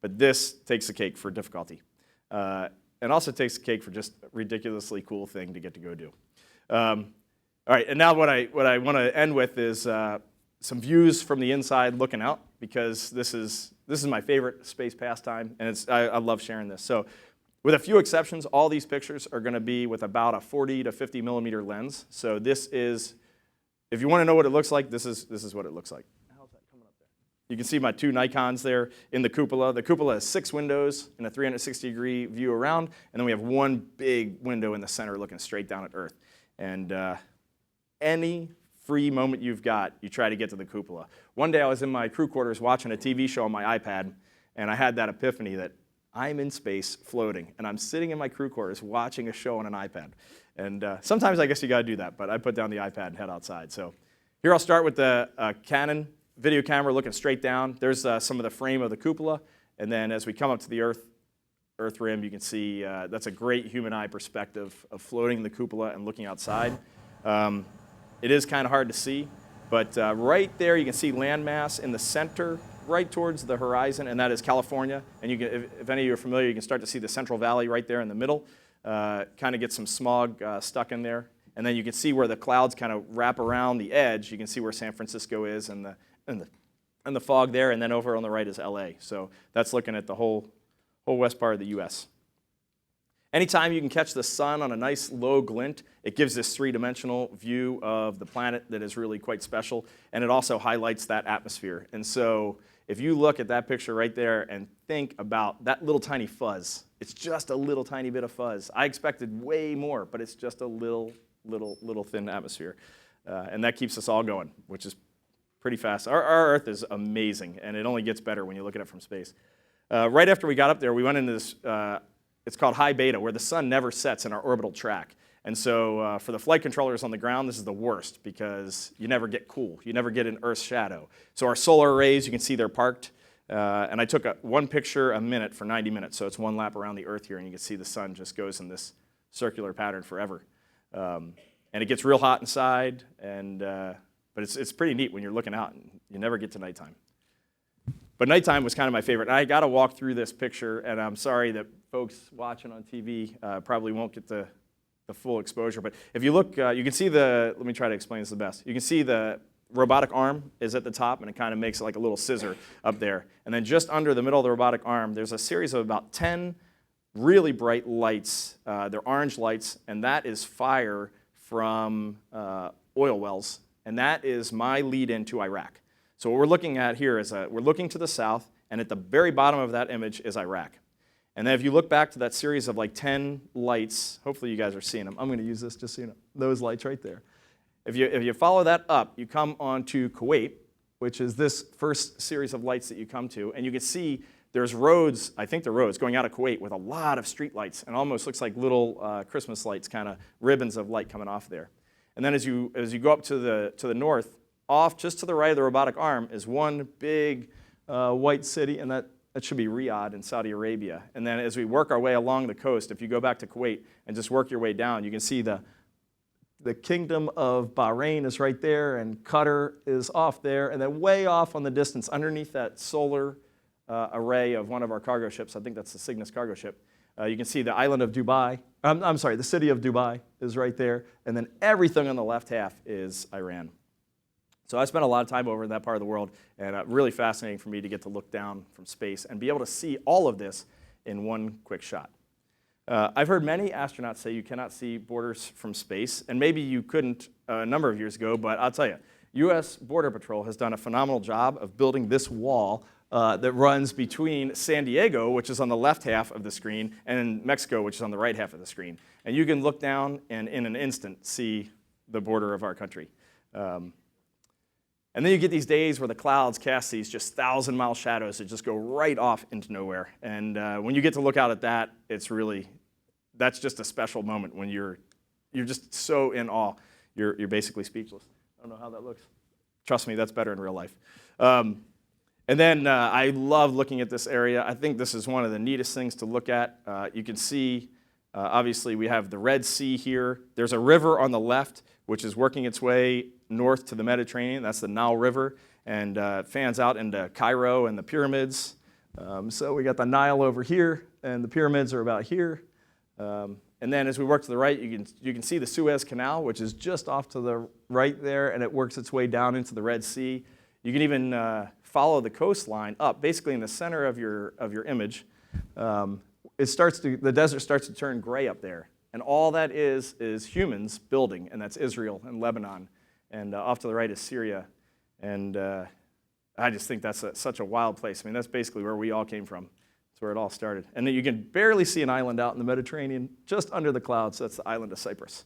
but this takes the cake for difficulty. And also takes the cake for just a ridiculously cool thing to get to go do. All right, and now what I want to end with is some views from the inside looking out, because this is my favorite space pastime, and I love sharing this. So, with a few exceptions, all these pictures are going to be with about a 40 to 50 millimeter lens. So this is, if you want to know what it looks like, this is what it looks like. How's that coming up there? You can see my 2 Nikons there in the cupola. The cupola has 6 windows and a 360-degree view around, and then we have 1 big window in the center looking straight down at Earth. And any free moment you've got, you try to get to the cupola. One day I was in my crew quarters watching a TV show on my iPad, and I had that epiphany that I'm in space floating, and I'm sitting in my crew quarters watching a show on an iPad. And sometimes I guess you got to do that, but I put down the iPad and head outside. So here I'll start with the Canon video camera looking straight down. There's some of the frame of the cupola, and then as we come up to the Earth rim, you can see that's a great human eye perspective of floating the cupola and looking outside. It is kind of hard to see, but right there you can see landmass in the center, right towards the horizon, and that is California. And you can, if any of you are familiar, you can start to see the Central Valley right there in the middle. Kind of get some smog stuck in there. And then you can see where the clouds kind of wrap around the edge. You can see where San Francisco is and the fog there, and then over on the right is LA. So that's looking at the whole west part of the US. Anytime you can catch the sun on a nice low glint, it gives this 3-dimensional view of the planet that is really quite special, and it also highlights that atmosphere. And so if you look at that picture right there and think about that little tiny fuzz, it's just a little tiny bit of fuzz. I expected way more, but it's just a little thin atmosphere. And that keeps us all going, which is pretty fast. Our Earth is amazing, and it only gets better when you look at it from space. Right after we got up there, we went into this, it's called high beta, where the sun never sets in our orbital track. And so for the flight controllers on the ground, this is the worst because you never get cool. You never get in Earth's shadow. So our solar arrays, you can see they're parked. And I took one picture a minute for 90 minutes. So it's one lap around the Earth here, and you can see the sun just goes in this circular pattern forever. And it gets real hot inside, but it's pretty neat when you're looking out, and you never get to nighttime. But nighttime was kind of my favorite. I got to walk through this picture, and I'm sorry that folks watching on TV probably won't get the full exposure. But if you look, you can see let me try to explain this the best. You can see the robotic arm is at the top, and it kind of makes it like a little scissor up there. And then just under the middle of the robotic arm, there's a series of about 10 really bright lights. They're orange lights, and that is fire from oil wells. And that is my lead into Iraq. So what we're looking at here is we're looking to the south, and at the very bottom of that image is Iraq. And then if you look back to that series of like 10 lights, hopefully you guys are seeing them. I'm going to use this just so you know, those lights right there. If you follow that up, you come onto Kuwait, which is this first series of lights that you come to, and you can see there's roads, I think they're roads, going out of Kuwait with a lot of street lights, and almost looks like little Christmas lights, kind of ribbons of light coming off there. And then as you go up to the north, off just to the right of the robotic arm is one big white city, and that should be Riyadh in Saudi Arabia. And then as we work our way along the coast, if you go back to Kuwait and just work your way down, you can see the kingdom of Bahrain is right there, and Qatar is off there, and then way off on the distance, underneath that solar array of one of our cargo ships, I think that's the Cygnus cargo ship, you can see the island of Dubai. I'm sorry, the city of Dubai is right there, and then everything on the left half is Iran. So I spent a lot of time over in that part of the world, and really fascinating for me to get to look down from space and be able to see all of this in one quick shot. I've heard many astronauts say you cannot see borders from space, and maybe you couldn't a number of years ago, but I'll tell you, U.S. Border Patrol has done a phenomenal job of building this wall that runs between San Diego, which is on the left half of the screen, and Mexico, which is on the right half of the screen. And you can look down and in an instant see the border of our country. And then you get these days where the clouds cast these just 1,000-mile shadows that just go right off into nowhere. And when you get to look out at that, that's just a special moment when you're just so in awe, you're basically speechless. I don't know how that looks. Trust me, that's better in real life. And then I love looking at this area. I think this is one of the neatest things to look at. You can see, obviously, we have the Red Sea here. There's a river on the left, which is working its way north to the Mediterranean. That's the Nile River, and it fans out into Cairo and the pyramids. So we got the Nile over here, and the pyramids are about here. And then as we work to the right, you can see the Suez Canal, which is just off to the right there, and it works its way down into the Red Sea. You can even follow the coastline up, basically in the center of your image. The desert starts to turn gray up there, and all that is humans building, and that's Israel and Lebanon, and off to the right is Syria, and I just think that's such a wild place. I mean, that's basically where we all came from. That's where it all started. And then you can barely see an island out in the Mediterranean, just under the clouds. That's the island of Cyprus.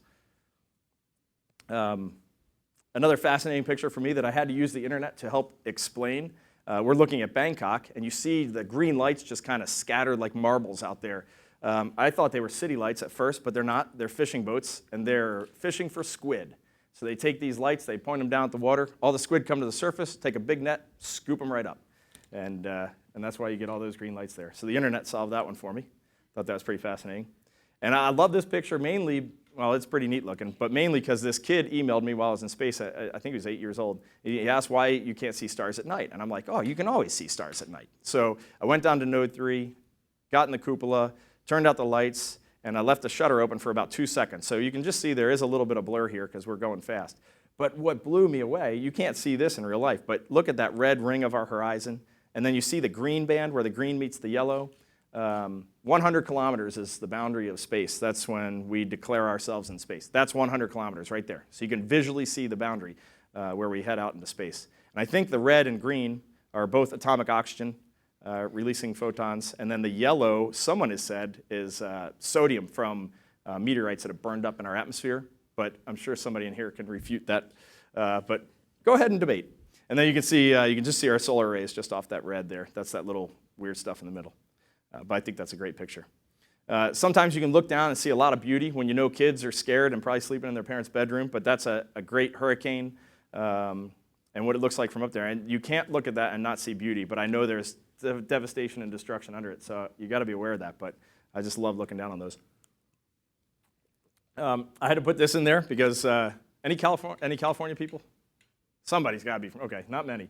Another fascinating picture for me that I had to use the internet to help explain. We're looking at Bangkok, and you see the green lights just kind of scattered like marbles out there. I thought they were city lights at first, but they're not. They're fishing boats, and they're fishing for squid. So they take these lights, they point them down at the water. All the squid come to the surface, take a big net, scoop them right up. And that's why you get all those green lights there. So the internet solved that one for me. Thought that was pretty fascinating. And I love this picture mainly, well, it's pretty neat looking, but mainly because this kid emailed me while I was in space. I think he was 8 years old. He asked why you can't see stars at night. And I'm like, oh, you can always see stars at night. So I went down to node 3, got in the cupola, turned out the lights, and I left the shutter open for about 2 seconds. So you can just see there is a little bit of blur here because we're going fast. But what blew me away, you can't see this in real life, but look at that red ring of our horizon. And then you see the green band where the green meets the yellow. 100 kilometers is the boundary of space. That's when we declare ourselves in space. That's 100 kilometers right there. So you can visually see the boundary where we head out into space. And I think the red and green are both atomic oxygen, releasing photons. And then the yellow, someone has said, is sodium from meteorites that have burned up in our atmosphere. But I'm sure somebody in here can refute that. But go ahead and debate. And then you can see, you can just see our solar arrays just off that red there. That's that little weird stuff in the middle. But I think that's a great picture. Sometimes you can look down and see a lot of beauty when you know kids are scared and probably sleeping in their parents' bedroom, but that's a great hurricane and what it looks like from up there. And you can't look at that and not see beauty, but I know there's devastation and destruction under it, so you got to be aware of that, but I just love looking down on those. I had to put this in there because any California people? Somebody's got to be from, okay, not many.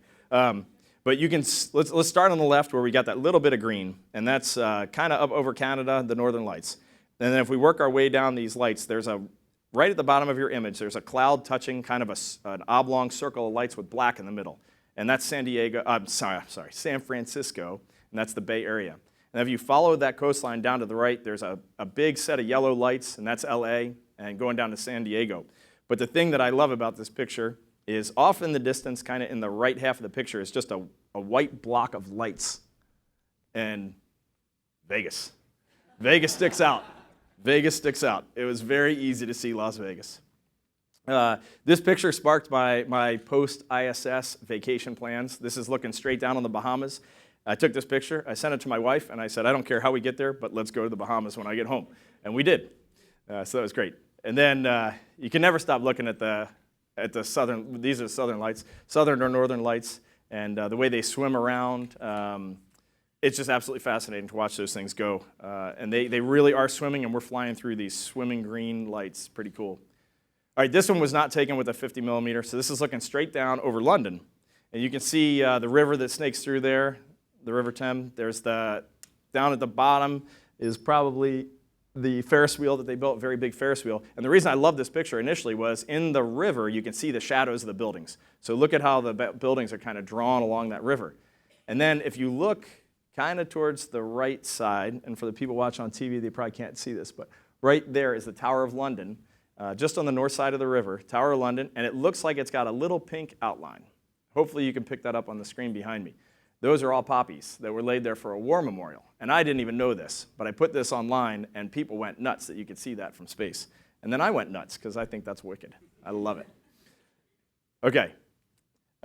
But you can, let's start on the left where we got that little bit of green, and that's kind of up over Canada, the northern lights. And then if we work our way down these lights, there's right at the bottom of your image, there's a cloud touching kind of an oblong circle of lights with black in the middle. And that's San Francisco, and that's the Bay Area. And if you follow that coastline down to the right, there's a big set of yellow lights, and that's LA, and going down to San Diego. But the thing that I love about this picture is off in the distance, kind of in the right half of the picture, is just a white block of lights. And Vegas. Vegas sticks out. Vegas sticks out. It was very easy to see Las Vegas. This picture sparked my post-ISS vacation plans. This is looking straight down on the Bahamas. I took this picture, I sent it to my wife, and I said, I don't care how we get there, but let's go to the Bahamas when I get home. And we did. So that was great. And then you can never stop looking at the southern, these are the southern lights, southern or northern lights, and the way they swim around. It's just absolutely fascinating to watch those things go. And they really are swimming, and we're flying through these swimming green lights. Pretty cool. All right, this one was not taken with a 50 millimeter, so this is looking straight down over London. And you can see the river that snakes through there, the River Thames. There's down at the bottom is probably the Ferris wheel that they built, very big Ferris wheel. And the reason I love this picture initially was in the river, you can see the shadows of the buildings. So look at how the buildings are kind of drawn along that river. And then if you look kind of towards the right side, and for the people watching on TV, they probably can't see this, but right there is the Tower of London, just on the north side of the river, Tower of London, and it looks like it's got a little pink outline. Hopefully you can pick that up on the screen behind me. Those are all poppies that were laid there for a war memorial. And I didn't even know this, but I put this online, and people went nuts that you could see that from space. And then I went nuts, because I think that's wicked. I love it. Okay.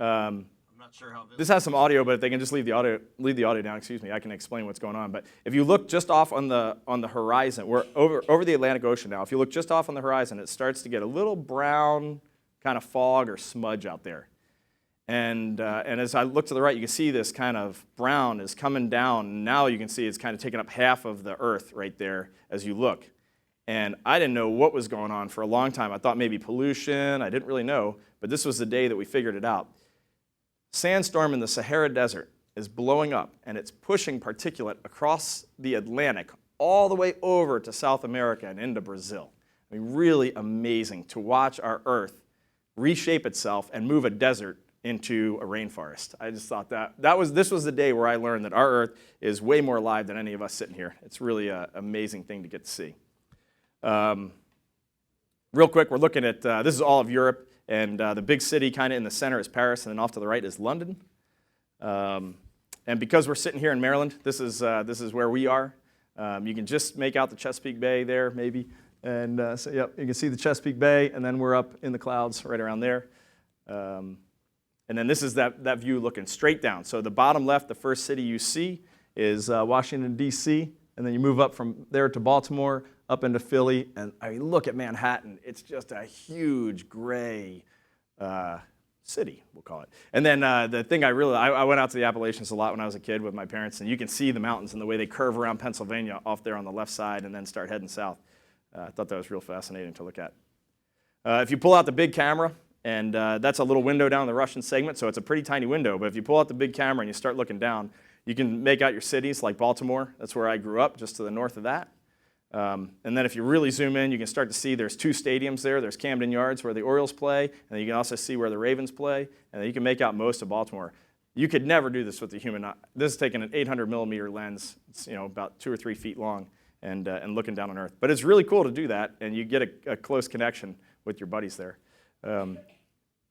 I'm not sure how this has some audio, but if they can just leave the audio down, excuse me, I can explain what's going on. But if you look just off on the horizon, we're over the Atlantic Ocean now. If you look just off on the horizon, it starts to get a little brown kind of fog or smudge out there. And as I look to the right, you can see this kind of brown is coming down. And now you can see it's kind of taking up half of the Earth right there as you look. And I didn't know what was going on for a long time. I thought maybe pollution. I didn't really know. But this was the day that we figured it out. Sandstorm in the Sahara Desert is blowing up, and it's pushing particulate across the Atlantic all the way over to South America and into Brazil. I mean, really amazing to watch our Earth reshape itself and move a desert into a rainforest. I just thought this was the day where I learned that our Earth is way more alive than any of us sitting here. It's really an amazing thing to get to see. Real quick, we're looking at, this is all of Europe, and the big city kind of in the center is Paris, and then off to the right is London. And because we're sitting here in Maryland, this is where we are. You can just make out the Chesapeake Bay there, maybe. And so, yep, you can see the Chesapeake Bay, and then we're up in the clouds right around there. And then this is that view looking straight down. So the bottom left, the first city you see is Washington, D.C., and then you move up from there to Baltimore, up into Philly, and I mean, look at Manhattan. It's just a huge gray city, we'll call it. And then the thing I went out to the Appalachians a lot when I was a kid with my parents, and you can see the mountains and the way they curve around Pennsylvania off there on the left side and then start heading south. I thought that was real fascinating to look at. If you pull out the big camera, and that's a little window down in the Russian segment, so it's a pretty tiny window. But if you pull out the big camera and you start looking down, you can make out your cities like Baltimore. That's where I grew up, just to the north of that. And then if you really zoom in, you can start to see there's two stadiums there. There's Camden Yards where the Orioles play, and then you can also see where the Ravens play, and then you can make out most of Baltimore. You could never do this with the human eye. This is taking an 800 millimeter lens. It's about 2 or 3 feet long, and looking down on Earth. But it's really cool to do that, and you get a close connection with your buddies there.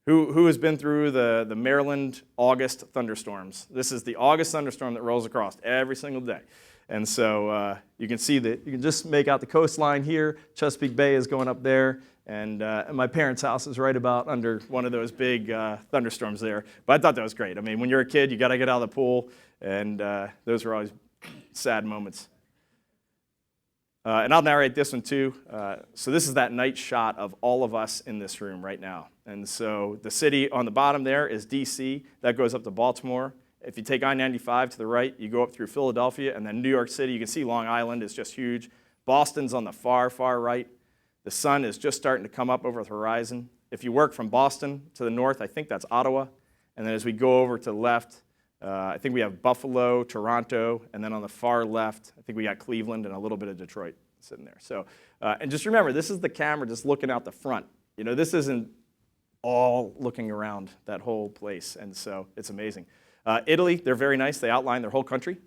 Who has been through the Maryland August thunderstorms? This is the August thunderstorm that rolls across every single day. And so you can see that, you can just make out the coastline here. Chesapeake Bay is going up there. And my parents' house is right about under one of those big thunderstorms there. But I thought that was great. I mean, when you're a kid, you got to get out of the pool. And those were always sad moments. And I'll narrate this one too. So this is that night shot of all of us in this room right now. And so the city on the bottom there is DC. That goes up to Baltimore. If you take I-95 to the right, you go up through Philadelphia, and then New York City. You can see Long Island is just huge. Boston's on the far, far right. The sun is just starting to come up over the horizon. If you work from Boston to the north, I think that's Ottawa. And then as we go over to the left, I think we have Buffalo, Toronto, and then on the far left, I think we got Cleveland and a little bit of Detroit sitting there. So, and just remember, this is the camera just looking out the front. You know, this isn't all looking around that whole place, and so it's amazing. Italy, they're very nice. They outline their whole country.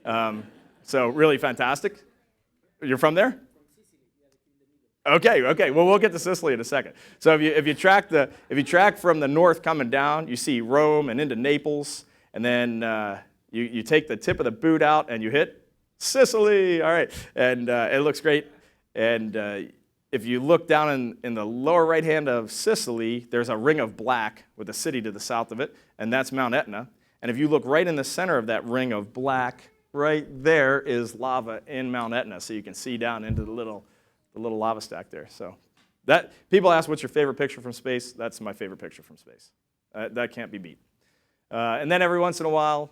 So really fantastic. You're from there? Okay. Well, we'll get to Sicily in a second. So if you track from the north coming down, you see Rome and into Naples, and then you take the tip of the boot out and you hit Sicily. All right, and it looks great. And if you look down in the lower right hand of Sicily, there's a ring of black with a city to the south of it, and that's Mount Etna. And if you look right in the center of that ring of black, right there is lava in Mount Etna, so you can see down into the little lava stack there. So that people ask, what's your favorite picture from space? That's my favorite picture from space. That can't be beat. And then every once in a while,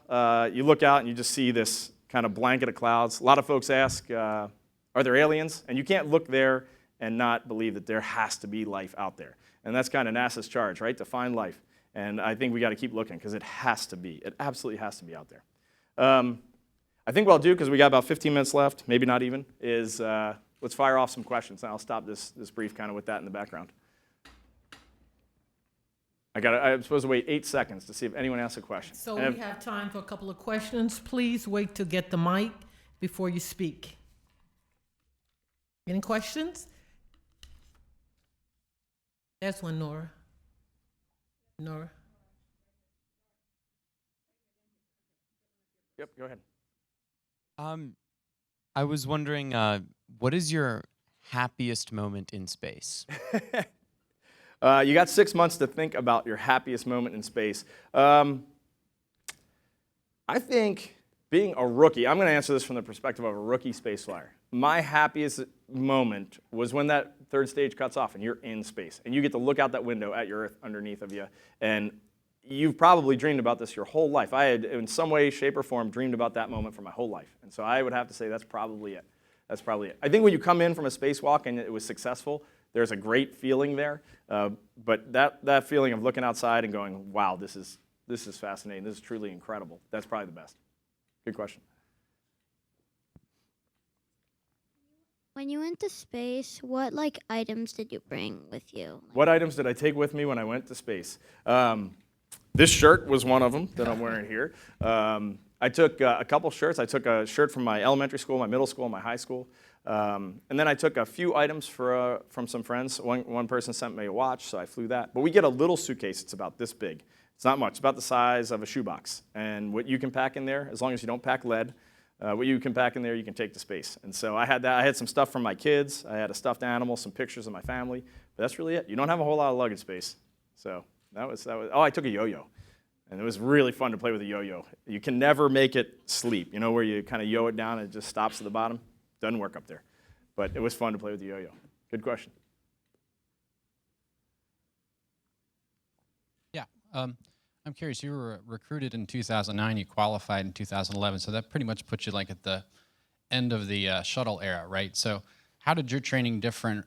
you look out and you just see this kind of blanket of clouds. A lot of folks ask, are there aliens? And you can't look there and not believe that there has to be life out there. And that's kind of NASA's charge, right, to find life. And I think we got to keep looking because it has to be. It absolutely has to be out there. I think what I'll do, because we got about 15 minutes left, maybe not even, is let's fire off some questions. And I'll stop this brief kind of with that in the background. I'm supposed to wait 8 seconds to see if anyone asks a question. So we have time for a couple of questions. Please wait to get the mic before you speak. Any questions? There's one, Nora. Nora. Yep, go ahead. I was wondering, what is your happiest moment in space? You got 6 months to think about your happiest moment in space. I think being a rookie, I'm going to answer this from the perspective of a rookie space flyer. My happiest moment was when that third stage cuts off and you're in space and you get to look out that window at your Earth underneath of you. And you've probably dreamed about this your whole life. I had, in some way, shape, or form, dreamed about that moment for my whole life. And so I would have to say that's probably it. That's probably it. I think when you come in from a spacewalk and it was successful, there's a great feeling there. But that feeling of looking outside and going, wow, this is fascinating. This is truly incredible. That's probably the best. Good question. When you went to space, what items did you bring with you? What items did I take with me when I went to space? This shirt was one of them that I'm wearing here. I took a couple shirts. I took a shirt from my elementary school, my middle school, my high school. And then I took a few items from some friends. One person sent me a watch, so I flew that. But we get a little suitcase. It's about this big. It's not much. It's about the size of a shoebox. And what you can pack in there, as long as you don't pack lead, what you can pack in there, you can take to space. And so I had that. I had some stuff from my kids. I had a stuffed animal, some pictures of my family. But that's really it. You don't have a whole lot of luggage space. So that was. Oh, I took a yo-yo. And it was really fun to play with a yo-yo. You can never make it sleep, you know, where you kind of yo it down and it just stops at the bottom. Doesn't work up there. But it was fun to play with the yo-yo. Good question. Yeah. I'm curious, you were recruited in 2009, you qualified in 2011, so that pretty much puts you like at the end of the shuttle era, right? So how was your training different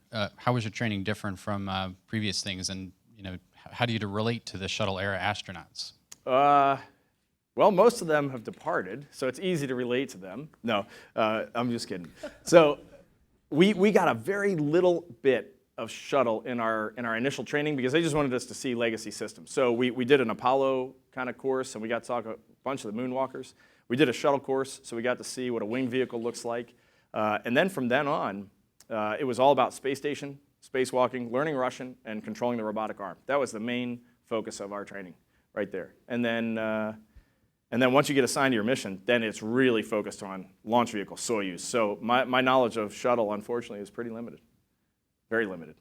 from previous things, and how do you relate to the shuttle era astronauts? Well, most of them have departed, so it's easy to relate to them. No, I'm just kidding. So we got a very little bit of shuttle in our initial training because they just wanted us to see legacy systems. So we did an Apollo kind of course, and we got to talk a bunch of the moonwalkers. We did a shuttle course, so we got to see what a winged vehicle looks like. And then from then on, it was all about space station, spacewalking, learning Russian, and controlling the robotic arm. That was the main focus of our training right there. And then once you get assigned to your mission, then it's really focused on launch vehicle, Soyuz. So my knowledge of shuttle, unfortunately, is pretty limited, very limited.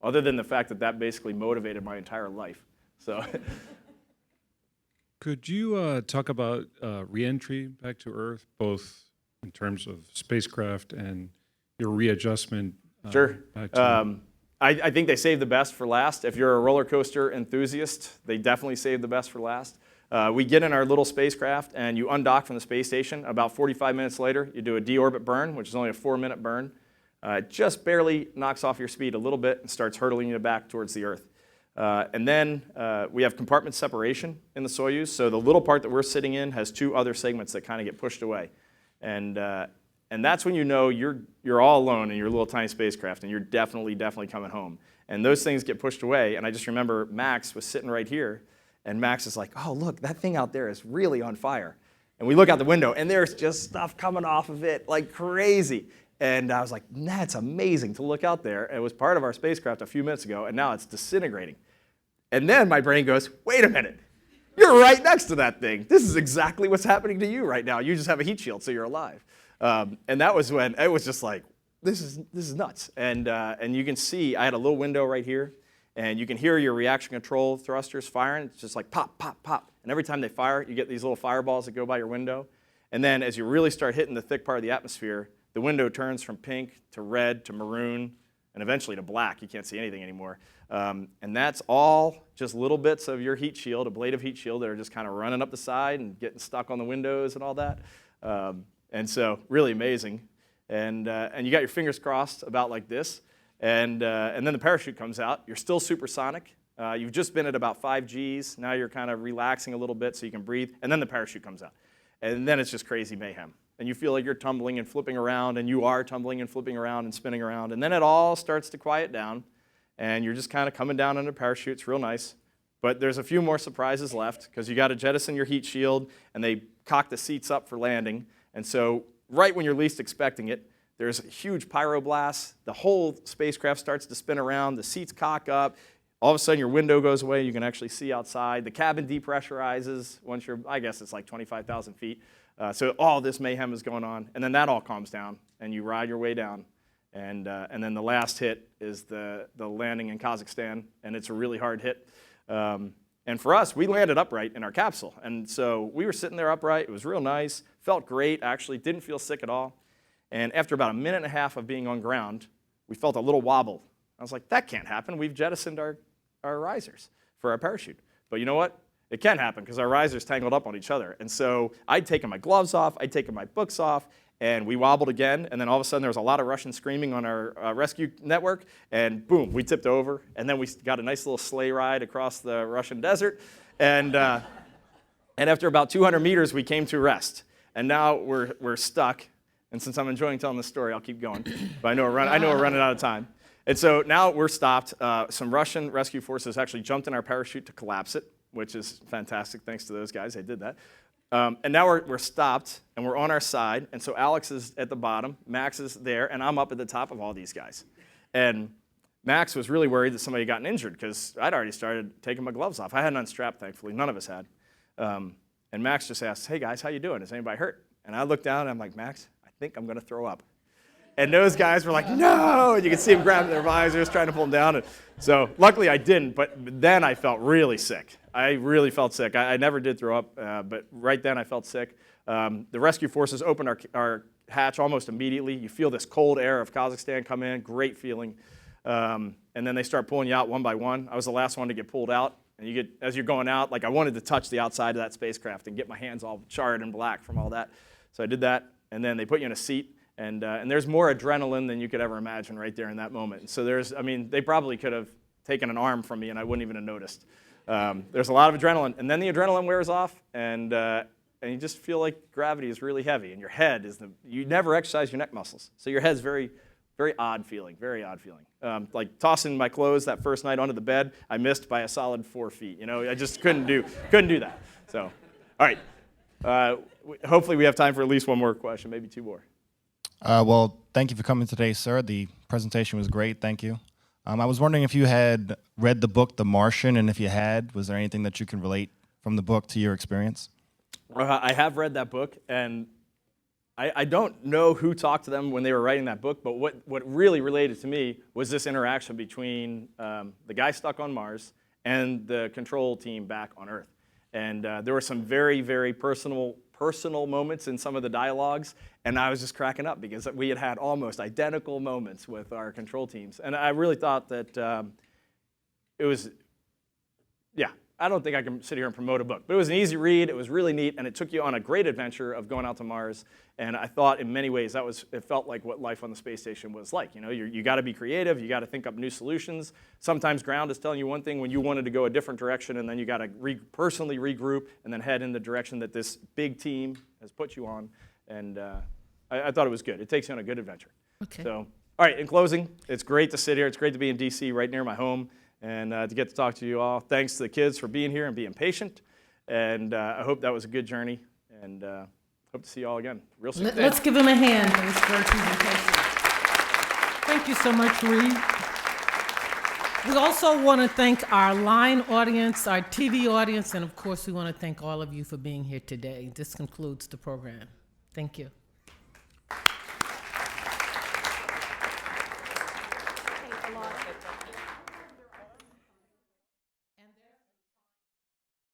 Other than the fact that that basically motivated my entire life. So. Could you talk about re-entry back to Earth, both in terms of spacecraft and your readjustment? Sure. Back to I think they save the best for last. If you're a roller coaster enthusiast, they definitely save the best for last. We get in our little spacecraft and you undock from the space station. About 45 minutes later, you do a deorbit burn, which is only a 4-minute burn. It just barely knocks off your speed a little bit and starts hurtling you back towards the Earth. And then we have compartment separation in the Soyuz. So the little part that we're sitting in has 2 other segments that kind of get pushed away. And that's when you know you're all alone in your little tiny spacecraft and you're definitely coming home. And those things get pushed away. And I just remember Max was sitting right here. And Max is like, oh, look, that thing out there is really on fire. And we look out the window, and there's just stuff coming off of it like crazy. And I was like, that's amazing to look out there. It was part of our spacecraft a few minutes ago, and now it's disintegrating. And then my brain goes, wait a minute. You're right next to that thing. This is exactly what's happening to you right now. You just have a heat shield, so you're alive. And that was when it was just like, this is nuts. And you can see I had a little window right here. And you can hear your reaction control thrusters firing. It's just like pop, pop, pop. And every time they fire, you get these little fireballs that go by your window. And then as you really start hitting the thick part of the atmosphere, the window turns from pink to red to maroon and eventually to black. You can't see anything anymore. And that's all just little bits of your heat shield, ablative heat shield, that are just kind of running up the side and getting stuck on the windows and all that. And so really amazing. And you got your fingers crossed about like this. And then the parachute comes out. You're still supersonic. You've just been at about 5 Gs. Now you're kind of relaxing a little bit so you can breathe. And then the parachute comes out. And then it's just crazy mayhem. And you feel like you're tumbling and flipping around, and you are tumbling and flipping around and spinning around. And then it all starts to quiet down, and you're just kind of coming down under parachute. It's real nice. But there's a few more surprises left, because you got to jettison your heat shield, and they cock the seats up for landing. And so right when you're least expecting it, there's a huge pyroblast. The whole spacecraft starts to spin around. The seats cock up. All of a sudden, your window goes away. You can actually see outside. The cabin depressurizes once you're, I guess it's like 25,000 feet. So all this mayhem is going on. And then that all calms down, and you ride your way down. And then the last hit is the landing in Kazakhstan, and it's a really hard hit. And for us, we landed upright in our capsule. And so we were sitting there upright. It was real nice. Felt great, actually. Didn't feel sick at all. And after about 1.5 minutes of being on ground, we felt a little wobble. I was like, that can't happen. We've jettisoned our risers for our parachute. But you know what? It can happen because our risers tangled up on each other. And so I'd taken my gloves off, I'd taken my books off, and we wobbled again. And then all of a sudden there was a lot of Russian screaming on our rescue network. And boom, we tipped over. And then we got a nice little sleigh ride across the Russian desert. And after about 200 meters, we came to rest. And now we're stuck. And since I'm enjoying telling this story, I'll keep going. But I know we're running out of time. And so now we're stopped. Some Russian rescue forces actually jumped in our parachute to collapse it, which is fantastic. Thanks to those guys. They did that. And now we're stopped, and we're on our side. And so Alex is at the bottom. Max is there, and I'm up at the top of all these guys. And Max was really worried that somebody had gotten injured because I'd already started taking my gloves off. I hadn't unstrapped, thankfully. None of us had. And Max just asked, hey, guys, how you doing? Is anybody hurt? And I looked down, and I'm like, Max, I think I'm going to throw up. And those guys were like, no! And you could see them grabbing their visors, trying to pull them down. And so luckily I didn't, but then I felt really sick. I really felt sick. I never did throw up, but right then I felt sick. The rescue forces opened our hatch almost immediately. You feel this cold air of Kazakhstan come in, great feeling. And then they start pulling you out one by one. I was the last one to get pulled out. And as you're going out, like I wanted to touch the outside of that spacecraft and get my hands all charred and black from all that. So I did that, and then they put you in a seat. And there's more adrenaline than you could ever imagine right there in that moment. And so they probably could have taken an arm from me and I wouldn't even have noticed. There's a lot of adrenaline. And then the adrenaline wears off and you just feel like gravity is really heavy. And your head you never exercise your neck muscles. So your head's very, very odd feeling, very odd feeling. Like tossing my clothes that first night onto the bed, I missed by a solid 4 feet. You know, I just couldn't do that. So, all right. Hopefully we have time for at least one more question, maybe 2 more. Well, thank you for coming today, sir. The presentation was great. Thank you. I was wondering if you had read the book The Martian, and if you had, was there anything that you can relate from the book to your experience? I have read that book, and I don't know who talked to them when they were writing that book, but what really related to me was this interaction between the guy stuck on Mars and the control team back on Earth. And there were some very, very personal moments in some of the dialogues, and I was just cracking up because we had almost identical moments with our control teams. And I really thought that it was, yeah, I don't think I can sit here and promote a book, but it was an easy read, it was really neat, and it took you on a great adventure of going out to Mars. And I thought in many ways it felt like what life on the space station was like. You know, you got to be creative, you got to think up new solutions. Sometimes ground is telling you one thing when you wanted to go a different direction, and then you got to personally regroup and then head in the direction that this big team has put you on. And I thought it was good. It takes you on a good adventure. Okay. So, all right, in closing, it's great to sit here. It's great to be in DC, right near my home, and to get to talk to you all. Thanks to the kids for being here and being patient. And I hope that was a good journey. And hope to see you all again real soon. Let's give him a hand for this great presentation. Thank you so much, Reid. We also want to thank our line audience, our TV audience, and of course, we want to thank all of you for being here today. This concludes the program. Thank you.